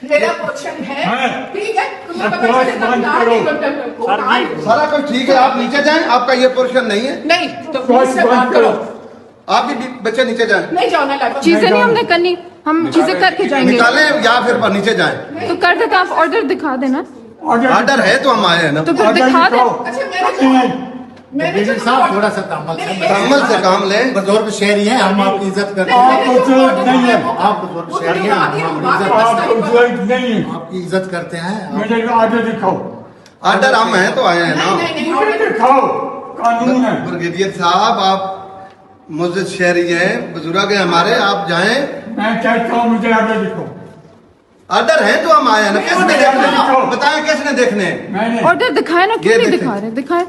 میرا پوزیشن ہے ٹھیک ہے سارا کچھ ٹھیک ہے، آپ نیچے جائیں، آپ کا یہ پوزیشن نہیں ہے. نہیں تو مجھ سے بات کرو. آپ بھی بچے نیچے جائیں. نہیں جانا لگا چیزیں نہیں ہم نے کرنی، ہم چیزیں کر کے جائیں گے. نکالیں یا پھر نیچے جائیں. تو کر دیتے آپ آرڈر دکھا دینا. آرڈر ہے تو ہم آئے ہیں نا. تو پھر دکھا دیں. اچھا مینیجر صاحب تھوڑا سا تعامل تعامل سے کام لیں. بزرگ شہری ہیں، ہم آپ کی عزت کرتے ہیں. آپ بزرگ شہری ہیں، ہم آپ کی عزت کرتے ہیں. آرڈر دکھاؤ. آرڈر ہم ہیں تو آئے ہیں نا. دکھاؤ، قانون ہے. برگیڈیئر صاحب آپ معزز شہری ہیں، بزرگ ہیں ہمارے، آپ جائیں. میں کہتا ہوں مجھے آرڈر دکھاؤ. آرڈر ہے تو ہم آئے ہیں نا. کس نے دیکھنے؟ بتائیں کس نے دیکھنے؟ میں نے آرڈر دکھائے نا، کیوں نہیں دکھا رہے؟ دکھائے.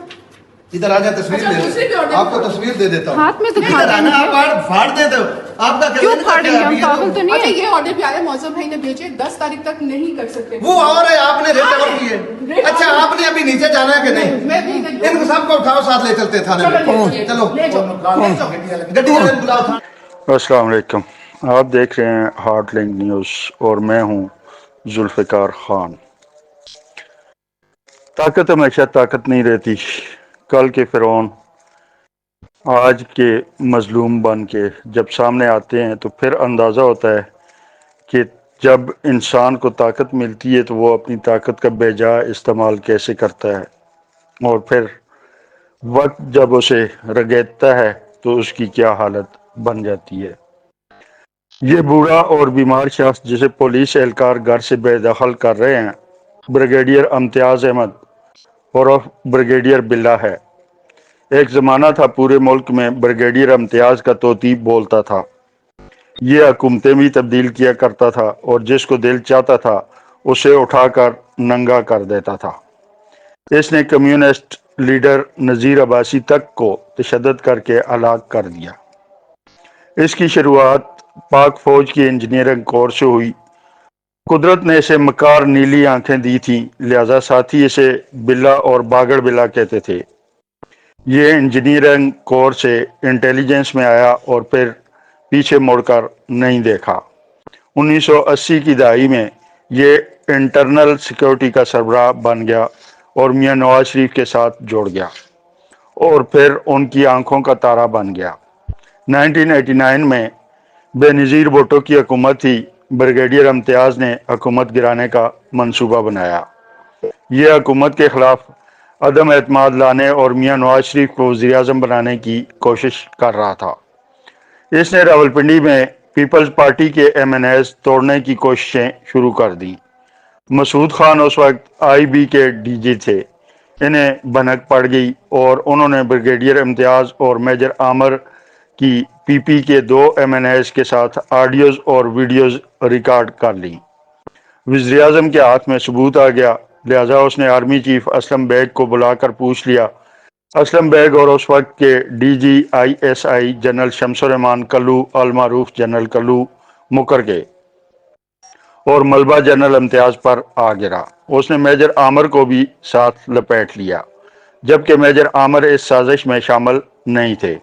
ادھر آ جائیں، تصویر دے. آپ کو تصویر دے دیتا ہوں. ہاتھ میں دکھا ادھر آنا، دیں. آپ پھاڑ دے دو. آپ کا کیوں پھاڑیں گے؟ ہم پاگل تو نہیں اچھا ہیں. یہ آرڈر بھی آیا، معظم بھائی نے بھیجے 10 تاریخ تک نہیں کر سکتے. وہ اور ہے، آپ نے ریٹ اور کی ہے. اچھا آپ نے ابھی نیچے جانا ہے کہ نہیں؟ میں بھی ان کو سب کو اٹھاؤ، ساتھ لے چلتے تھانے میں. چلو گڈی والے بلاؤ تھا. السلام علیکم، آپ دیکھ رہے ہیں ہارٹ لنک نیوز اور میں ہوں ذوالفقار خان. طاقت ہمیشہ طاقت نہیں رہتی. کل کے فرعون آج کے مظلوم بن کے جب سامنے آتے ہیں تو پھر اندازہ ہوتا ہے کہ جب انسان کو طاقت ملتی ہے تو وہ اپنی طاقت کا بے جا استعمال کیسے کرتا ہے، اور پھر وقت جب اسے رگیدتا ہے تو اس کی کیا حالت بن جاتی ہے. یہ بوڑھا اور بیمار شخص جسے پولیس اہلکار گھر سے بے دخل کر رہے ہیں بریگیڈیئر امتیاز احمد عرف بریگیڈیئر بلّہ ہے. ایک زمانہ تھا پورے ملک میں بریگیڈیئر امتیاز کا طوطی بولتا تھا. یہ حکومتیں بھی تبدیل کیا کرتا تھا اور جس کو دل چاہتا تھا اسے اٹھا کر ننگا کر دیتا تھا. اس نے کمیونسٹ لیڈر نذیر عباسی تک کو تشدد کر کے ہلاک کر دیا. اس کی شروعات پاک فوج کی انجینئرنگ کورس سے ہوئی. قدرت نے اسے مکار نیلی آنکھیں دی تھیں، لہذا ساتھی اسے بلا اور باگڑ بلا کہتے تھے. یہ انجینئرنگ کورس سے انٹیلیجنس میں آیا اور پھر پیچھے مڑ کر نہیں دیکھا. 1980 کی دہائی میں یہ انٹرنل سیکیورٹی کا سربراہ بن گیا اور میاں نواز شریف کے ساتھ جڑ گیا اور پھر ان کی آنکھوں کا تارا بن گیا. 1989 میں بے نظیر بھٹو کی حکومت تھی. بریگیڈیئر امتیاز نے حکومت گرانے کا منصوبہ بنایا. یہ حکومت کے خلاف عدم اعتماد لانے اور میاں نواز شریف کو وزیر اعظم بنانے کی کوشش کر رہا تھا. اس نے راولپنڈی میں پیپلز پارٹی کے ایم این ایز توڑنے کی کوششیں شروع کر دیں. مسعود خان اس وقت آئی بی کے ڈی جی تھے. انہیں بھنک پڑ گئی اور انہوں نے بریگیڈیئر امتیاز اور میجر عامر کی پی پی کے 2 ایم این ایز کے ساتھ آڈیوز اور ویڈیوز ریکارڈ کر لی. وزیر اعظم کے ہاتھ میں ثبوت آ گیا، لہذا اس نے آرمی چیف اسلم بیگ کو بلا کر پوچھ لیا. اسلم بیگ اور اس وقت کے D G I S I general Shams ur Rahman Kallu المعروف جنرل کلو مکر گئے اور ملبہ جنرل امتیاز پر آ گرا. اس نے میجر عامر کو بھی ساتھ لپیٹ لیا، جبکہ میجر عامر اس سازش میں شامل نہیں تھے.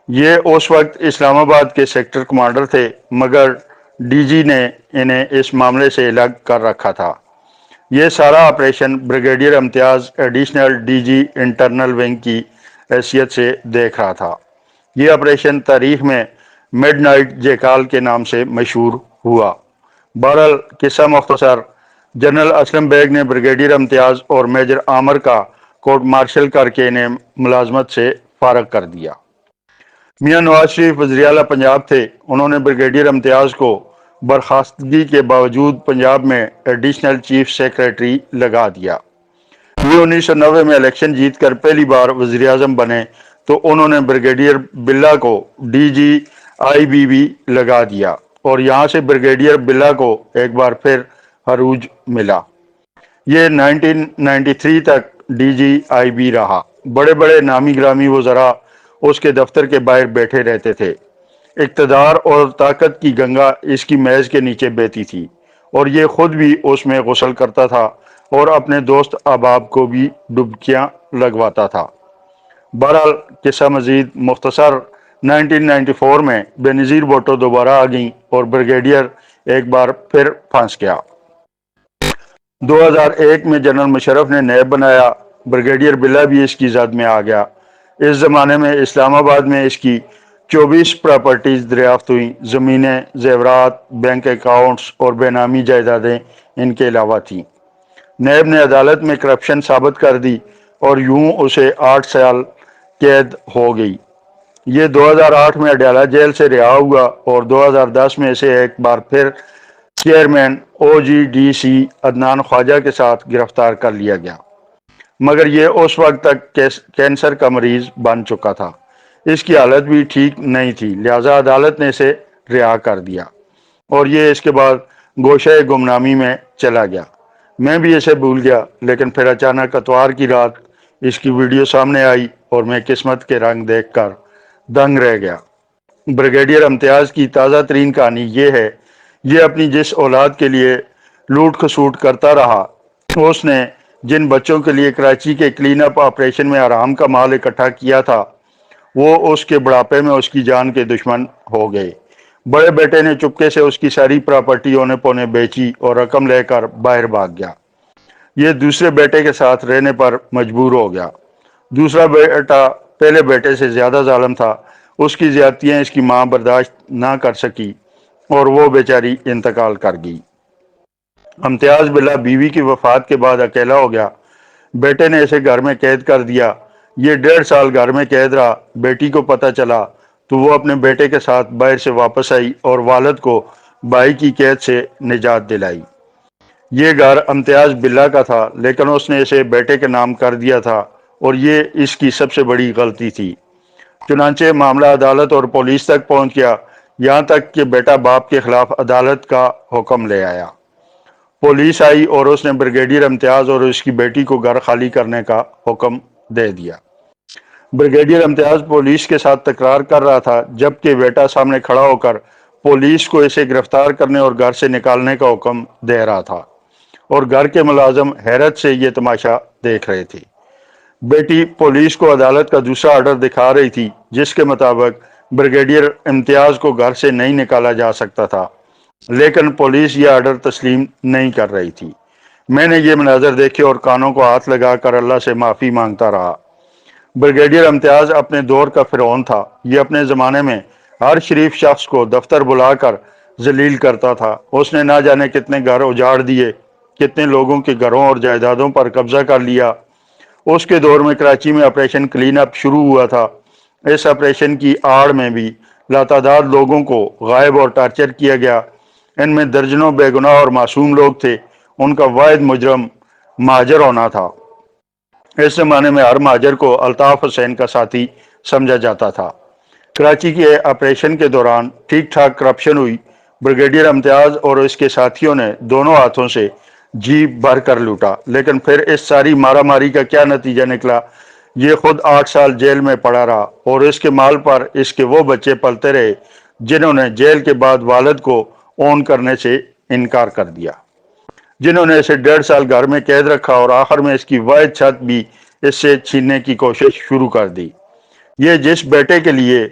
یہ اس وقت اسلام آباد کے سیکٹر کمانڈر تھے، مگر ڈی جی نے انہیں اس معاملے سے الگ کر رکھا تھا. یہ سارا operation brigadier Imtiaz additional D G internal wing کی حیثیت سے دیکھ رہا تھا. یہ آپریشن تاریخ میں مڈ نائٹ جیکال کے نام سے مشہور ہوا. بہرحال قصہ مختصر، جنرل اسلم بیگ نے بریگیڈیئر امتیاز اور میجر عامر کا کورٹ مارشل کر کے انہیں ملازمت سے فارغ کر دیا. میاں نواز شریف وزیر اعلیٰ پنجاب تھے. انہوں نے بریگیڈیئر امتیاز کو برخاستگی کے باوجود پنجاب میں ایڈیشنل چیف سیکریٹری لگا دیا. یہ 1990 میں الیکشن جیت کر پہلی بار وزیر اعظم بنے تو انہوں نے بریگیڈیئر بلّہ کو ڈی جی آئی بی بھی لگا دیا اور یہاں سے بریگیڈیئر بلّہ کو ایک بار پھر عروج ملا. یہ 1993 تک ڈی جی آئی بی رہا. بڑے بڑے نامی گرامی وزراء اس کے دفتر کے باہر بیٹھے رہتے تھے. اقتدار اور طاقت کی گنگا اس کی میز کے نیچے بہتی تھی اور یہ خود بھی اس میں غسل کرتا تھا اور اپنے دوست احباب کو بھی ڈبکیاں لگواتا تھا. بہرحال قصہ مزید مختصر، 1994 میں بے نظیر بھٹو دوبارہ آ گئیں اور بریگیڈیئر ایک بار پھر پھنس گیا. 2001 میں جنرل مشرف نے نیب بنایا، بریگیڈیئر بلا بھی اس کی زد میں آ گیا۔ اس زمانے میں اسلام آباد میں اس کی 24 پراپرٹیز دریافت ہوئیں، زمینیں، زیورات، بینک اکاؤنٹس اور بے نامی جائیدادیں ان کے علاوہ تھیں۔ نیب نے عدالت میں کرپشن ثابت کر دی اور یوں اسے 8 سال قید ہو گئی۔ یہ 2008 میں اڈیالہ جیل سے رہا ہوا اور 2010 میں اسے ایک بار پھر چیئرمین OGDC عدنان خواجہ کے ساتھ گرفتار کر لیا گیا، مگر یہ اس وقت تک کینسر کا مریض بن چکا تھا، اس کی حالت بھی ٹھیک نہیں تھی، لہٰذا عدالت نے اسے رہا کر دیا اور یہ اس کے بعد گوشہ گمنامی میں چلا گیا۔ میں بھی اسے بھول گیا، لیکن پھر اچانک اتوار کی رات اس کی ویڈیو سامنے آئی اور میں قسمت کے رنگ دیکھ کر دنگ رہ گیا۔ بریگیڈیئر امتیاز کی تازہ ترین کہانی یہ ہے، یہ اپنی جس اولاد کے لیے لوٹ کھسوٹ کرتا رہا، اس نے جن بچوں کے لیے کراچی کے کلین اپ آپریشن میں آرام کا مال اکٹھا کیا تھا، وہ اس کے بڑھاپے میں اس کی جان کے دشمن ہو گئے۔ بڑے بیٹے نے چپکے سے اس کی ساری پراپرٹی اونے پونے بیچی اور رقم لے کر باہر بھاگ گیا۔ یہ دوسرے بیٹے کے ساتھ رہنے پر مجبور ہو گیا۔ دوسرا بیٹا پہلے بیٹے سے زیادہ ظالم تھا، اس کی زیادتیاں اس کی ماں برداشت نہ کر سکی اور وہ بیچاری انتقال کر گئی۔ امتیاز بلا بیوی کی وفات کے بعد اکیلا ہو گیا۔ بیٹے نے اسے گھر میں قید کر دیا، یہ 1.5 سال گھر میں قید رہا۔ بیٹی کو پتہ چلا تو وہ اپنے بیٹے کے ساتھ باہر سے واپس آئی اور والد کو بھائی کی قید سے نجات دلائی۔ یہ گھر امتیاز بلا کا تھا، لیکن اس نے اسے بیٹے کے نام کر دیا تھا اور یہ اس کی سب سے بڑی غلطی تھی۔ چنانچہ معاملہ عدالت اور پولیس تک پہنچ گیا، یہاں تک کہ بیٹا باپ کے خلاف عدالت کا حکم لے آیا۔ پولیس آئی اور اس نے بریگیڈیئر امتیاز اور اس کی بیٹی کو گھر خالی کرنے کا حکم دے دیا۔ بریگیڈیئر امتیاز پولیس کے ساتھ تکرار کر رہا تھا، جبکہ بیٹا سامنے کھڑا ہو کر پولیس کو اسے گرفتار کرنے اور گھر سے نکالنے کا حکم دے رہا تھا، اور گھر کے ملازم حیرت سے یہ تماشا دیکھ رہے تھے۔ بیٹی پولیس کو عدالت کا دوسرا آرڈر دکھا رہی تھی، جس کے مطابق بریگیڈیئر امتیاز کو گھر سے نہیں نکالا جا سکتا تھا، لیکن پولیس یہ آرڈر تسلیم نہیں کر رہی تھی۔ میں نے یہ مناظر دیکھے اور کانوں کو ہاتھ لگا کر اللہ سے معافی مانگتا رہا۔ بریگیڈیئر امتیاز اپنے دور کا فرعون تھا، یہ اپنے زمانے میں ہر شریف شخص کو دفتر بلا کر ذلیل کرتا تھا۔ اس نے نہ جانے کتنے گھر اجاڑ دیے، کتنے لوگوں کے گھروں اور جائیدادوں پر قبضہ کر لیا۔ اس کے دور میں کراچی میں آپریشن کلین اپ شروع ہوا تھا۔ اس آپریشن کی آڑ میں بھی لاتعداد لوگوں کو غائب اور ٹارچر کیا گیا، ان میں درجنوں بے گناہ اور معصوم لوگ تھے۔ ان کا واحد مجرم مہاجر ہونا تھا۔ اس زمانے میں ہر مہاجر کو الطاف حسین کا ساتھی سمجھا جاتا تھا۔ کراچی کے آپریشن کے دوران ٹھیک ٹھاک کرپشن ہوئی۔ بریگیڈیئر امتیاز اور اس کے ساتھیوں نے دونوں ہاتھوں سے جی بھر کر لوٹا، لیکن پھر اس ساری مارا ماری کا کیا نتیجہ نکلا؟ یہ خود 8 سال جیل میں پڑا رہا اور اس کے مال پر اس کے وہ بچے پلتے رہے جنہوں نے جیل کے بعد والد کو اون کرنے سے انکار کر دیا، جنہوں نے اسے 1.5 سال گھر میں قید رکھا اور آخر میں اس کی واحد چھت بھی اس سے چھیننے کی کوشش شروع کر دی۔ یہ جس بیٹے کے لیے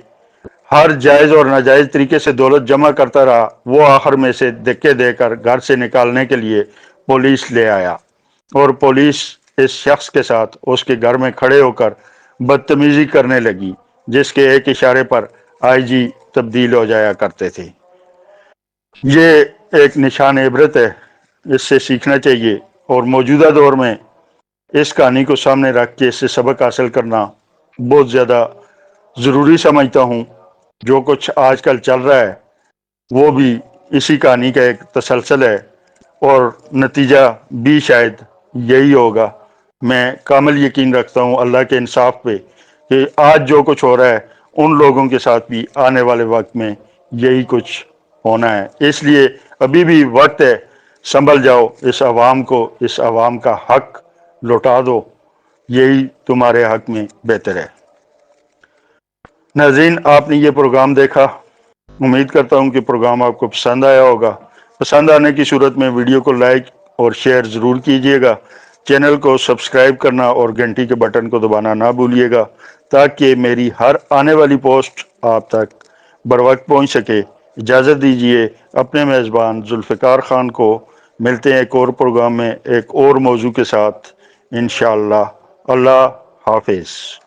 ہر جائز اور ناجائز طریقے سے دولت جمع کرتا رہا، وہ آخر میں سے دھکے دے کر گھر سے نکالنے کے لیے پولیس لے آیا، اور پولیس اس شخص کے ساتھ اس کے گھر میں کھڑے ہو کر بدتمیزی کرنے لگی، جس کے ایک اشارے پر IG تبدیل ہو جایا کرتے تھے۔ یہ ایک نشان عبرت ہے، اس سے سیکھنا چاہیے، اور موجودہ دور میں اس کہانی کو سامنے رکھ کے اس سے سبق حاصل کرنا بہت زیادہ ضروری سمجھتا ہوں۔ جو کچھ آج کل چل رہا ہے وہ بھی اسی کہانی کا ایک تسلسل ہے، اور نتیجہ بھی شاید یہی ہوگا۔ میں کامل یقین رکھتا ہوں اللہ کے انصاف پہ کہ آج جو کچھ ہو رہا ہے ان لوگوں کے ساتھ بھی آنے والے وقت میں یہی کچھ ہونا ہے۔ اس لیے ابھی بھی وقت ہے، سنبھل جاؤ، اس عوام کا حق لوٹا دو، یہی تمہارے حق میں بہتر ہے۔ ناظرین، آپ نے یہ پروگرام دیکھا، امید کرتا ہوں کہ پروگرام آپ کو پسند آیا ہوگا۔ پسند آنے کی صورت میں ویڈیو کو لائک اور شیئر ضرور کیجیے گا، چینل کو سبسکرائب کرنا اور گھنٹی کے بٹن کو دبانا نہ بھولیے گا تاکہ میری ہر آنے والی پوسٹ آپ تک بر وقت پہنچ سکے۔ اجازت دیجیے اپنے میزبان ذوالفقار خان کو ملتے ہیں ایک اور پروگرام میں ایک اور موضوع کے ساتھ انشاءاللہ. اللہ حافظ.